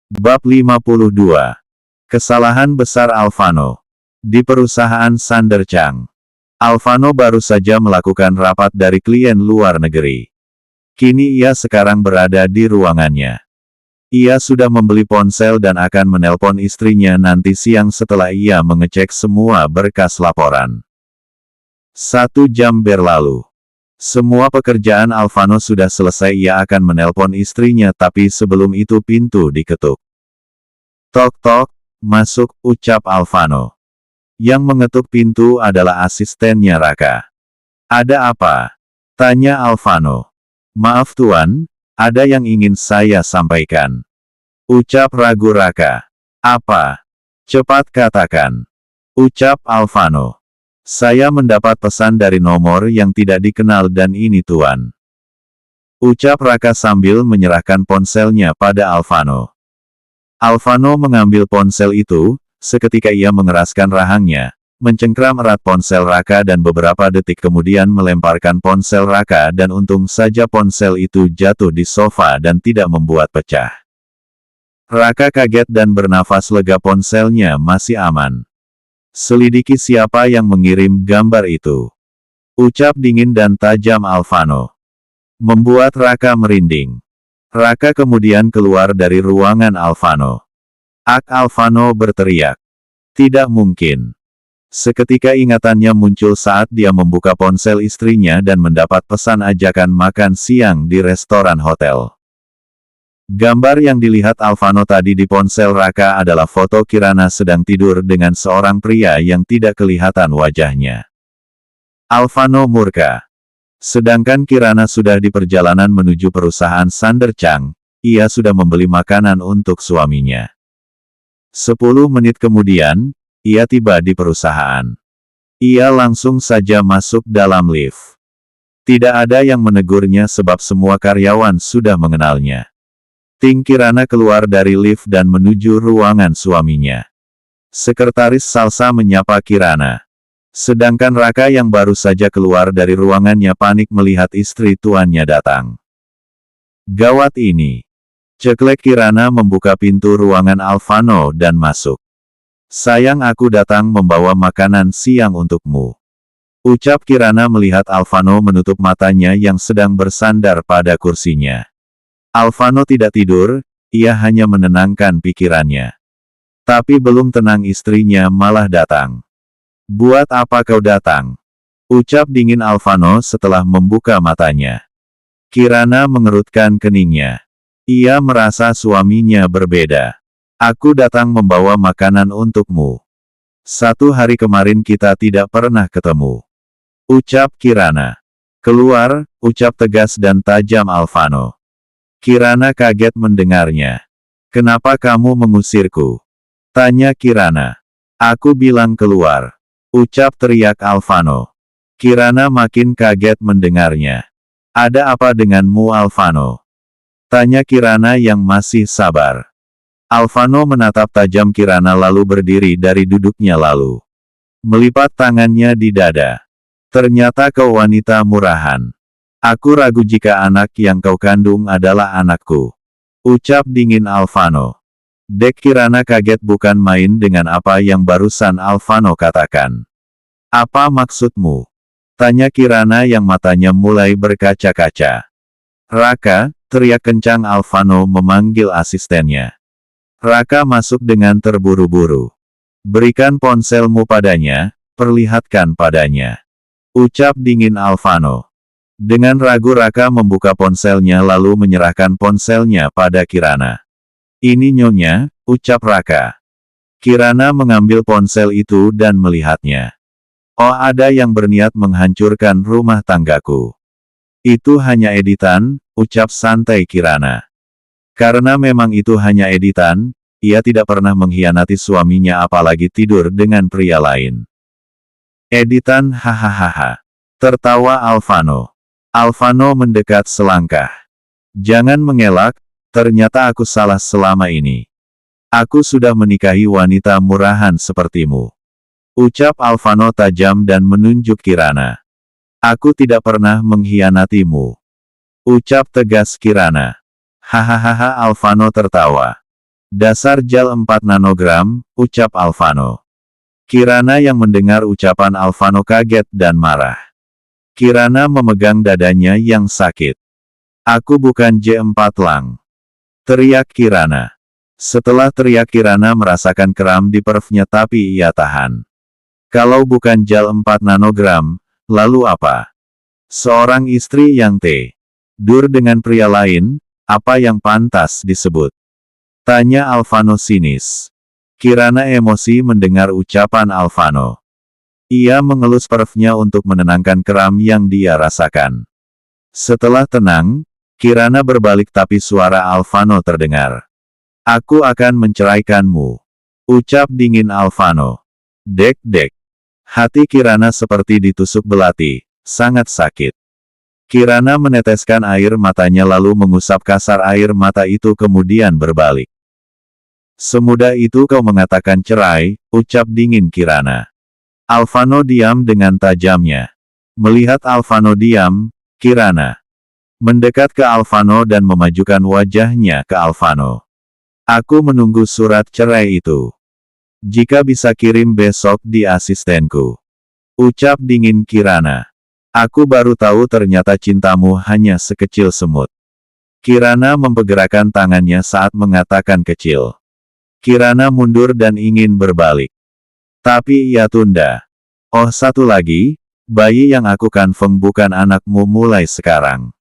Bab 52. Kesalahan besar Alvano. Di perusahaan Sander Chang. Alvano baru saja melakukan rapat dari klien luar negeri. Kini ia sekarang berada di ruangannya. Ia sudah membeli ponsel dan akan menelpon istrinya nanti siang setelah ia mengecek semua berkas laporan. 1 jam berlalu. Semua pekerjaan Alvano sudah selesai. Ia akan menelpon istrinya, tapi sebelum itu pintu diketuk. Tok tok, masuk, ucap Alvano. Yang mengetuk pintu adalah asistennya Raka. Ada apa? Tanya Alvano. Maaf tuan, ada yang ingin saya sampaikan. Ucap ragu Raka. Apa? Cepat katakan. Ucap Alvano. Saya mendapat pesan dari nomor yang tidak dikenal dan ini tuan. Ucap Raka sambil menyerahkan ponselnya pada Alvano. Alvano mengambil ponsel itu, seketika ia mengeraskan rahangnya, mencengkram erat ponsel Raka dan beberapa detik kemudian melemparkan ponsel Raka dan untung saja ponsel itu jatuh di sofa dan tidak membuat pecah. Raka kaget dan bernafas lega, ponselnya masih aman. Selidiki siapa yang mengirim gambar itu. Ucap dingin dan tajam Alvano. Membuat Raka merinding. Raka kemudian keluar dari ruangan Alvano. Alvano berteriak. Tidak mungkin. Seketika ingatannya muncul saat dia membuka ponsel istrinya dan mendapat pesan ajakan makan siang di restoran hotel. Gambar yang dilihat Alvano tadi di ponsel Raka adalah foto Kirana sedang tidur dengan seorang pria yang tidak kelihatan wajahnya. Alvano murka. Sedangkan Kirana sudah di perjalanan menuju perusahaan Sander Chang, ia sudah membeli makanan untuk suaminya. 10 menit kemudian, ia tiba di perusahaan. Ia langsung saja masuk dalam lift. Tidak ada yang menegurnya sebab semua karyawan sudah mengenalnya. Ting Kirana keluar dari lift dan menuju ruangan suaminya. Sekretaris Salsa menyapa Kirana. Sedangkan Raka yang baru saja keluar dari ruangannya panik melihat istri tuannya datang. Gawat ini. Ceklek Kirana membuka pintu ruangan Alvano dan masuk. Sayang, aku datang membawa makanan siang untukmu. Ucap Kirana melihat Alvano menutup matanya yang sedang bersandar pada kursinya. Alvano tidak tidur, ia hanya menenangkan pikirannya. Tapi belum tenang istrinya malah datang. Buat apa kau datang? Ucap dingin Alvano setelah membuka matanya. Kirana mengerutkan keningnya. Ia merasa suaminya berbeda. Aku datang membawa makanan untukmu. 1 hari kemarin kita tidak pernah ketemu. Ucap Kirana. Keluar, ucap tegas dan tajam Alvano. Kirana kaget mendengarnya. Kenapa kamu mengusirku? Tanya Kirana. Aku bilang keluar. Ucap teriak Alvano. Kirana makin kaget mendengarnya. Ada apa denganmu Alvano? Tanya Kirana yang masih sabar. Alvano menatap tajam Kirana lalu berdiri dari duduknya lalu melipat tangannya di dada. Ternyata kau wanita murahan. Aku ragu jika anak yang kau kandung adalah anakku. Ucap dingin Alvano. Dek Kirana kaget bukan main dengan apa yang barusan Alvano katakan. Apa maksudmu? Tanya Kirana yang matanya mulai berkaca-kaca. Raka, teriak kencang Alvano memanggil asistennya. Raka masuk dengan terburu-buru. Berikan ponselmu padanya, perlihatkan padanya. Ucap dingin Alvano. Dengan ragu Raka membuka ponselnya lalu menyerahkan ponselnya pada Kirana. Ini nyonya, ucap Raka. Kirana mengambil ponsel itu dan melihatnya. Oh, ada yang berniat menghancurkan rumah tanggaku. Itu hanya editan, ucap santai Kirana. Karena memang itu hanya editan, ia tidak pernah mengkhianati suaminya apalagi tidur dengan pria lain. Editan, hahaha. Tertawa Alvano. Alvano mendekat selangkah. Jangan mengelak, ternyata aku salah selama ini. Aku sudah menikahi wanita murahan sepertimu. Ucap Alvano tajam dan menunjuk Kirana. Aku tidak pernah mengkhianatimu. Ucap tegas Kirana. Hahaha Alvano tertawa. Dasar gel 4 nanogram, ucap Alvano. Kirana yang mendengar ucapan Alvano kaget dan marah. Kirana memegang dadanya yang sakit. Aku bukan J4 Lang. Teriak Kirana. Setelah teriak Kirana merasakan kram di perfnya tapi ia tahan. Kalau bukan gel 4 nanogram, lalu apa? Seorang istri yang tidur dengan pria lain, apa yang pantas disebut? Tanya Alvano sinis. Kirana emosi mendengar ucapan Alvano. Ia mengelus perfnya untuk menenangkan kram yang dia rasakan. Setelah tenang, Kirana berbalik tapi suara Alvano terdengar. Aku akan menceraikanmu. Ucap dingin Alvano. Dek-dek. Hati Kirana seperti ditusuk belati, sangat sakit. Kirana meneteskan air matanya lalu mengusap kasar air mata itu kemudian berbalik. Semudah itu kau mengatakan cerai, ucap dingin Kirana. Alvano diam dengan tajamnya. Melihat Alvano diam, Kirana mendekat ke Alvano dan memajukan wajahnya ke Alvano. Aku menunggu surat cerai itu. Jika bisa kirim besok di asistenku. Ucap dingin Kirana. Aku baru tahu ternyata cintamu hanya sekecil semut. Kirana mempergerakan tangannya saat mengatakan kecil. Kirana mundur dan ingin berbalik. Tapi ia tunda. Oh satu lagi, bayi yang aku kandung bukan anakmu mulai sekarang.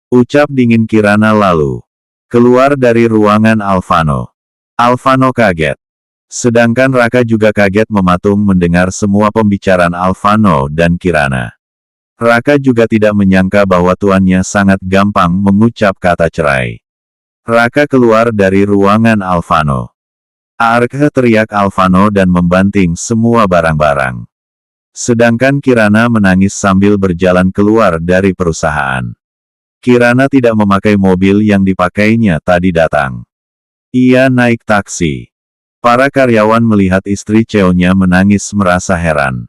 Ucap dingin Kirana lalu. Keluar dari ruangan Alvano. Alvano kaget. Sedangkan Raka juga kaget mematung mendengar semua pembicaraan Alvano dan Kirana. Raka juga tidak menyangka bahwa tuannya sangat gampang mengucap kata cerai. Raka keluar dari ruangan Alvano. Arkha teriak Alvano dan membanting semua barang-barang. Sedangkan Kirana menangis sambil berjalan keluar dari perusahaan. Kirana tidak memakai mobil yang dipakainya tadi datang. Ia naik taksi. Para karyawan melihat istri Cheonya menangis merasa heran.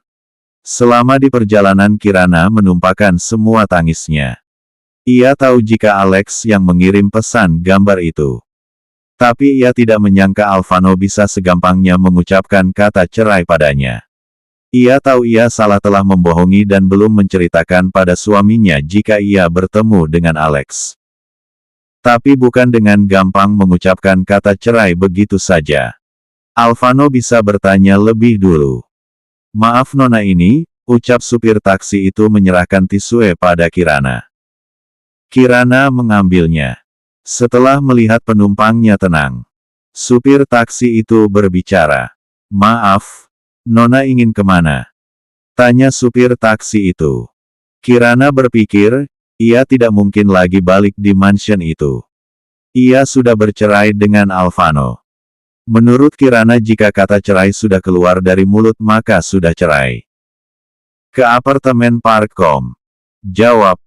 Selama di perjalanan Kirana menumpahkan semua tangisnya. Ia tahu jika Alex yang mengirim pesan gambar itu. Tapi ia tidak menyangka Alvano bisa segampangnya mengucapkan kata cerai padanya. Ia tahu ia salah telah membohongi dan belum menceritakan pada suaminya jika ia bertemu dengan Alex. Tapi bukan dengan gampang mengucapkan kata cerai begitu saja. Alvano bisa bertanya lebih dulu. Maaf nona ini, ucap supir taksi itu menyerahkan tisu pada Kirana. Kirana mengambilnya. Setelah melihat penumpangnya tenang. Supir taksi itu berbicara. Maaf, nona ingin kemana? Tanya supir taksi itu. Kirana berpikir, ia tidak mungkin lagi balik di mansion itu. Ia sudah bercerai dengan Alvano. Menurut Kirana jika kata cerai sudah keluar dari mulut maka sudah cerai. Ke apartemen Parkom. Jawab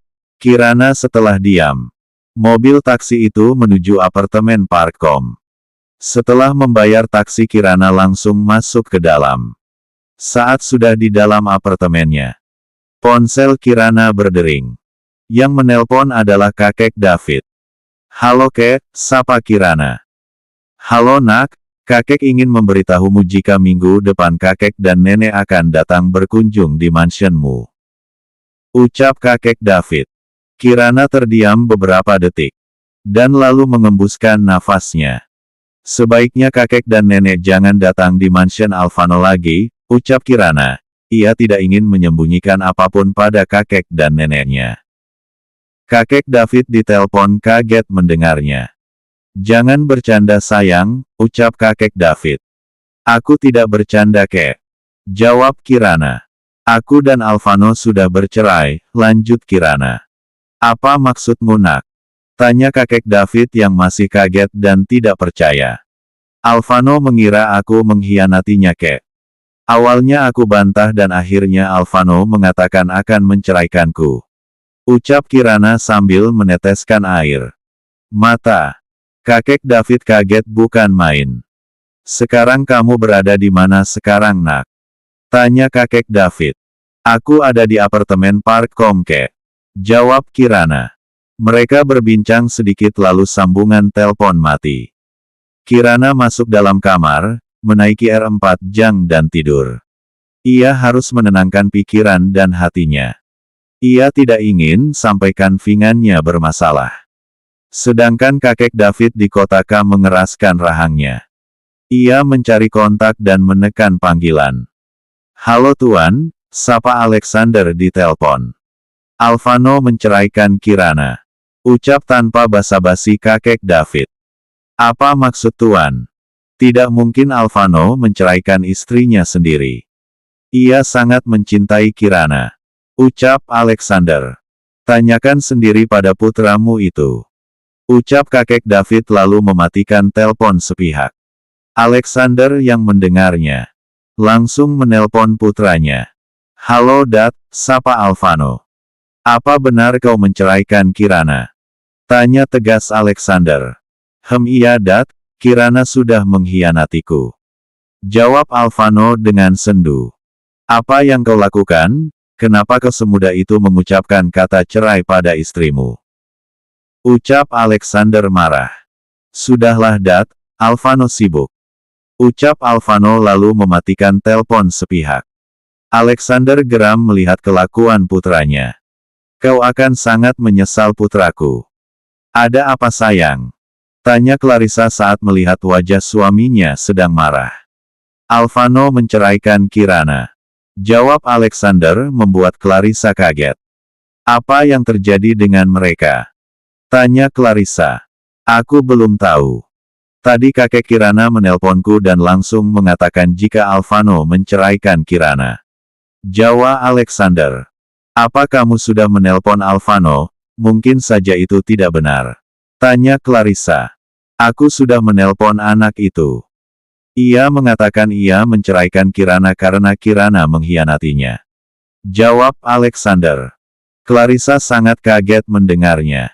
Kirana setelah diam. Mobil taksi itu menuju apartemen Parkom. Setelah membayar taksi Kirana langsung masuk ke dalam. Saat sudah di dalam apartemennya. Ponsel Kirana berdering. Yang menelpon adalah kakek David. Halo kek, sapa Kirana. Halo nak, kakek ingin memberitahumu jika minggu depan kakek dan nenek akan datang berkunjung di mansionmu. Ucap kakek David. Kirana terdiam beberapa detik. Dan lalu mengembuskan nafasnya. Sebaiknya kakek dan nenek jangan datang di mansion Alvano lagi, ucap Kirana. Ia tidak ingin menyembunyikan apapun pada kakek dan neneknya. Kakek David ditelepon kaget mendengarnya. Jangan bercanda sayang, ucap kakek David. Aku tidak bercanda kek. Jawab Kirana. Aku dan Alvano sudah bercerai, lanjut Kirana. Apa maksudmu nak? Tanya kakek David yang masih kaget dan tidak percaya. Alvano mengira aku mengkhianatinya kek. Awalnya aku bantah dan akhirnya Alvano mengatakan akan menceraikanku. Ucap Kirana sambil meneteskan air mata. Kakek David kaget bukan main. Sekarang kamu berada di mana sekarang nak? Tanya kakek David. Aku ada di apartemen Parkom kek. Jawab Kirana. Mereka berbincang sedikit lalu sambungan telepon mati. Kirana masuk dalam kamar, menaiki R4 Jang dan tidur. Ia harus menenangkan pikiran dan hatinya. Ia tidak ingin sampai Kanvingannya bermasalah. Sedangkan kakek David di kota K mengeraskan rahangnya. Ia mencari kontak dan menekan panggilan. Halo Tuan, sapa Alexander di telepon. Alvano menceraikan Kirana. Ucap tanpa basa-basi kakek David. Apa maksud Tuan? Tidak mungkin Alvano menceraikan istrinya sendiri. Ia sangat mencintai Kirana. Ucap Alexander. Tanyakan sendiri pada putramu itu. Ucap kakek David lalu mematikan telepon sepihak. Alexander yang mendengarnya langsung menelpon putranya. Halo Dad, sapa Alvano. Apa benar kau menceraikan Kirana? Tanya tegas Alexander. Iya Dad, Kirana sudah mengkhianatiku. Jawab Alvano dengan sendu. Apa yang kau lakukan? Kenapa kau semudah itu mengucapkan kata cerai pada istrimu? Ucap Alexander marah. Sudahlah Dad, Alvano sibuk. Ucap Alvano lalu mematikan telepon sepihak. Alexander geram melihat kelakuan putranya. Kau akan sangat menyesal putraku. Ada apa sayang? Tanya Clarissa saat melihat wajah suaminya sedang marah. Alvano menceraikan Kirana. Jawab Alexander membuat Clarissa kaget. Apa yang terjadi dengan mereka? Tanya Clarissa. Aku belum tahu. Tadi kakek Kirana menelponku dan langsung mengatakan jika Alvano menceraikan Kirana. Jawab Alexander. Apa kamu sudah menelpon Alvano? Mungkin saja itu tidak benar. Tanya Clarissa. Aku sudah menelpon anak itu. Ia mengatakan ia menceraikan Kirana karena Kirana mengkhianatinya. Jawab Alexander. Clarissa sangat kaget mendengarnya.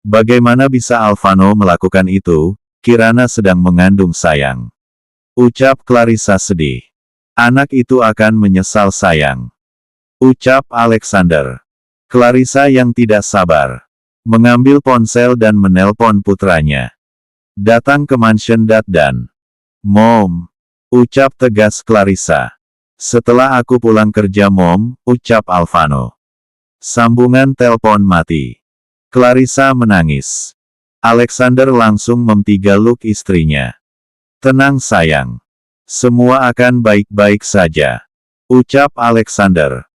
Bagaimana bisa Alvano melakukan itu? Kirana sedang mengandung sayang. Ucap Clarissa sedih. Anak itu akan menyesal sayang. Ucap Alexander. Clarissa yang tidak sabar. Mengambil ponsel dan menelpon putranya. Datang ke mansion Dad dan Mom. Ucap tegas Clarissa. Setelah aku pulang kerja Mom, ucap Alvano. Sambungan telepon mati. Clarissa menangis. Alexander langsung mempeluk istrinya. Tenang sayang. Semua akan baik-baik saja. Ucap Alexander.